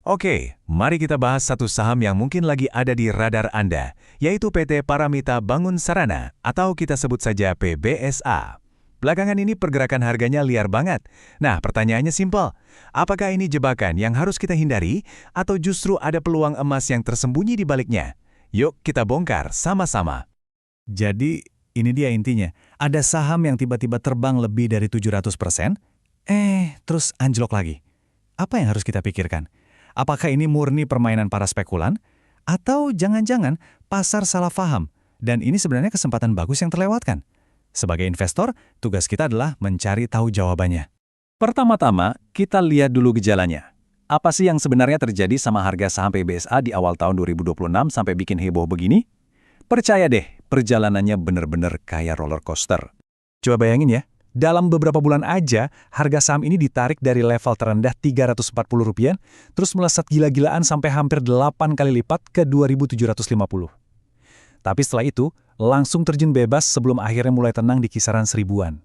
Oke, mari kita bahas satu saham yang mungkin lagi ada di radar Anda, yaitu PT Paramita Bangun Sarana, atau kita sebut saja PBSA. Belakangan ini pergerakan harganya liar banget. Nah, pertanyaannya simpel. Apakah ini jebakan yang harus kita hindari, atau justru ada peluang emas yang tersembunyi di baliknya? Yuk kita bongkar sama-sama. Jadi, ini dia intinya. Ada saham yang tiba-tiba terbang lebih dari 700%, terus anjlok lagi. Apa yang harus kita pikirkan? Apakah ini murni permainan para spekulan? Atau jangan-jangan pasar salah paham? Dan ini sebenarnya kesempatan bagus yang terlewatkan. Sebagai investor, tugas kita adalah mencari tahu jawabannya. Pertama-tama, kita lihat dulu gejalanya. Apa sih yang sebenarnya terjadi sama harga saham PBSA di awal tahun 2026 sampai bikin heboh begini? Percaya deh, perjalanannya bener-bener kayak roller coaster. Coba bayangin ya, dalam beberapa bulan aja, harga saham ini ditarik dari level terendah Rp340, terus melesat gila-gilaan sampai hampir 8 kali lipat ke 2.750. Tapi setelah itu, langsung terjun bebas sebelum akhirnya mulai tenang di kisaran 1000-an.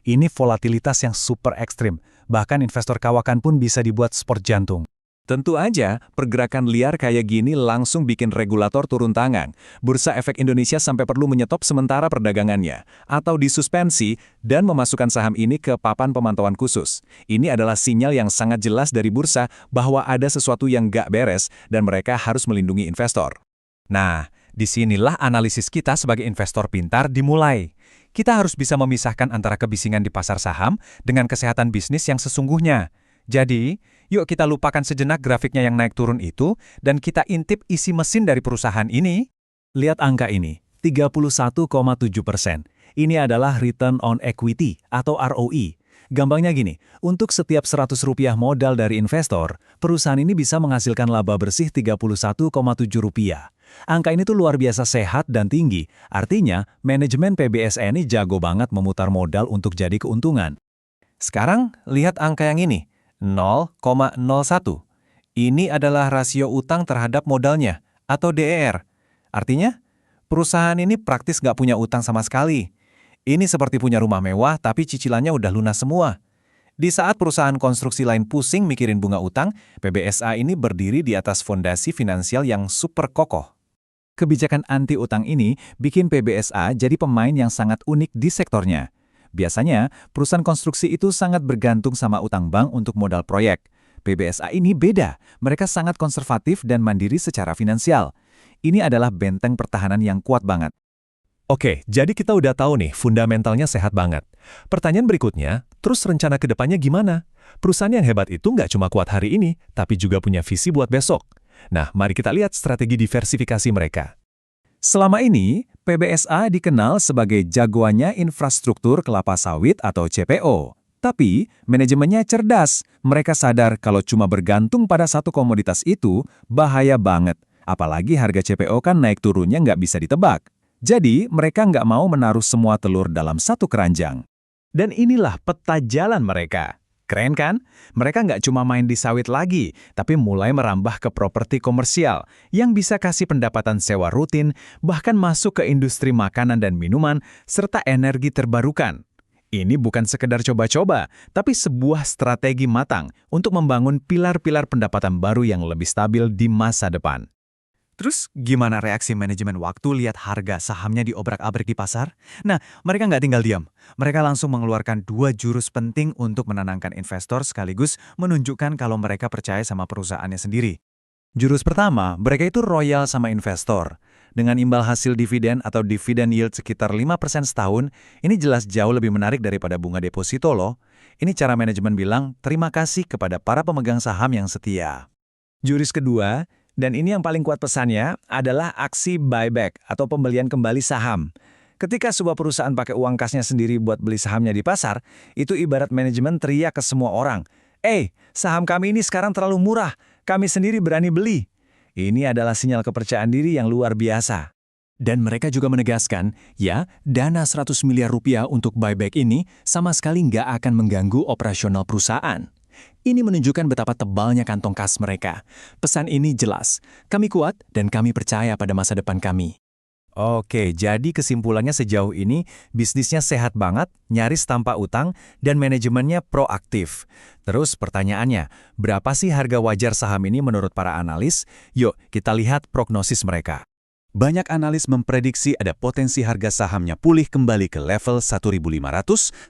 Ini volatilitas yang super ekstrim, bahkan investor kawakan pun bisa dibuat sport jantung. Tentu aja, pergerakan liar kayak gini langsung bikin regulator turun tangan. Bursa Efek Indonesia sampai perlu menyetop sementara perdagangannya, atau disuspensi, dan memasukkan saham ini ke papan pemantauan khusus. Ini adalah sinyal yang sangat jelas dari bursa bahwa ada sesuatu yang nggak beres, dan mereka harus melindungi investor. Nah, disinilah analisis kita sebagai investor pintar dimulai. Kita harus bisa memisahkan antara kebisingan di pasar saham dengan kesehatan bisnis yang sesungguhnya. Jadi, yuk kita lupakan sejenak grafiknya yang naik turun itu, dan kita intip isi mesin dari perusahaan ini. Lihat angka ini, 31,7%. Ini adalah return on equity atau ROE. Gampangnya gini, untuk setiap Rp100 modal dari investor, perusahaan ini bisa menghasilkan laba bersih Rp31,7. Angka ini tuh luar biasa sehat dan tinggi, artinya manajemen PBSA ini jago banget memutar modal untuk jadi keuntungan. Sekarang, lihat angka yang ini. 0,01. Ini adalah rasio utang terhadap modalnya, atau DER. Artinya, perusahaan ini praktis nggak punya utang sama sekali. Ini seperti punya rumah mewah, tapi cicilannya udah lunas semua. Di saat perusahaan konstruksi lain pusing mikirin bunga utang, PBSA ini berdiri di atas fondasi finansial yang super kokoh. Kebijakan anti-utang ini bikin PBSA jadi pemain yang sangat unik di sektornya. Biasanya, perusahaan konstruksi itu sangat bergantung sama utang bank untuk modal proyek. PBSA ini beda, mereka sangat konservatif dan mandiri secara finansial. Ini adalah benteng pertahanan yang kuat banget. Oke, jadi kita udah tahu nih, fundamentalnya sehat banget. Pertanyaan berikutnya, terus rencana ke depannya gimana? Perusahaan yang hebat itu nggak cuma kuat hari ini, tapi juga punya visi buat besok. Nah, mari kita lihat strategi diversifikasi mereka. Selama ini, PBSA dikenal sebagai jagoannya infrastruktur kelapa sawit atau CPO. Tapi, manajemennya cerdas. Mereka sadar kalau cuma bergantung pada satu komoditas itu, bahaya banget. Apalagi harga CPO kan naik turunnya nggak bisa ditebak. Jadi, mereka nggak mau menaruh semua telur dalam satu keranjang. Dan inilah peta jalan mereka. Keren kan? Mereka nggak cuma main di sawit lagi, tapi mulai merambah ke properti komersial yang bisa kasih pendapatan sewa rutin, bahkan masuk ke industri makanan dan minuman, serta energi terbarukan. Ini bukan sekedar coba-coba, tapi sebuah strategi matang untuk membangun pilar-pilar pendapatan baru yang lebih stabil di masa depan. Terus gimana reaksi manajemen waktu lihat harga sahamnya diobrak-abrik di pasar? Nah, mereka nggak tinggal diam. Mereka langsung mengeluarkan 2 jurus penting untuk menenangkan investor sekaligus menunjukkan kalau mereka percaya sama perusahaannya sendiri. Jurus pertama, mereka itu royal sama investor. Dengan imbal hasil dividen atau dividen yield sekitar 5% setahun, ini jelas jauh lebih menarik daripada bunga deposito loh. Ini cara manajemen bilang terima kasih kepada para pemegang saham yang setia. Jurus kedua, dan ini yang paling kuat pesannya, adalah aksi buyback atau pembelian kembali saham. Ketika sebuah perusahaan pakai uang kasnya sendiri buat beli sahamnya di pasar, itu ibarat manajemen teriak ke semua orang, saham kami ini sekarang terlalu murah, kami sendiri berani beli. Ini adalah sinyal kepercayaan diri yang luar biasa. Dan mereka juga menegaskan, ya, dana Rp100 miliar untuk buyback ini sama sekali nggak akan mengganggu operasional perusahaan. Ini menunjukkan betapa tebalnya kantong kas mereka. Pesan ini jelas, kami kuat dan kami percaya pada masa depan kami. Oke, jadi kesimpulannya sejauh ini, bisnisnya sehat banget, nyaris tanpa utang, dan manajemennya proaktif. Terus pertanyaannya, berapa sih harga wajar saham ini menurut para analis? Yuk, kita lihat prognosis mereka. Banyak analis memprediksi ada potensi harga sahamnya pulih kembali ke level 1.500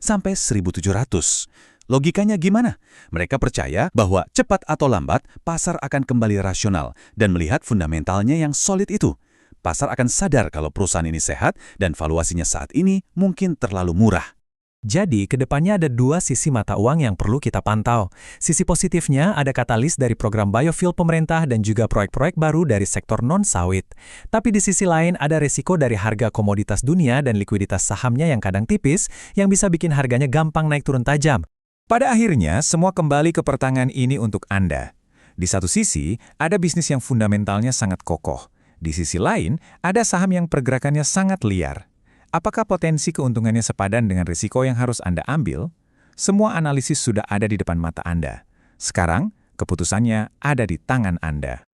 sampai 1.700. Logikanya gimana? Mereka percaya bahwa cepat atau lambat pasar akan kembali rasional dan melihat fundamentalnya yang solid itu. Pasar akan sadar kalau perusahaan ini sehat dan valuasinya saat ini mungkin terlalu murah. Jadi, kedepannya ada dua sisi mata uang yang perlu kita pantau. Sisi positifnya ada katalis dari program biofuel pemerintah dan juga proyek-proyek baru dari sektor non-sawit. Tapi di sisi lain ada resiko dari harga komoditas dunia dan likuiditas sahamnya yang kadang tipis, yang bisa bikin harganya gampang naik turun tajam. Pada akhirnya, semua kembali ke pertanyaan ini untuk Anda. Di satu sisi, ada bisnis yang fundamentalnya sangat kokoh. Di sisi lain, ada saham yang pergerakannya sangat liar. Apakah potensi keuntungannya sepadan dengan risiko yang harus Anda ambil? Semua analisis sudah ada di depan mata Anda. Sekarang, keputusannya ada di tangan Anda.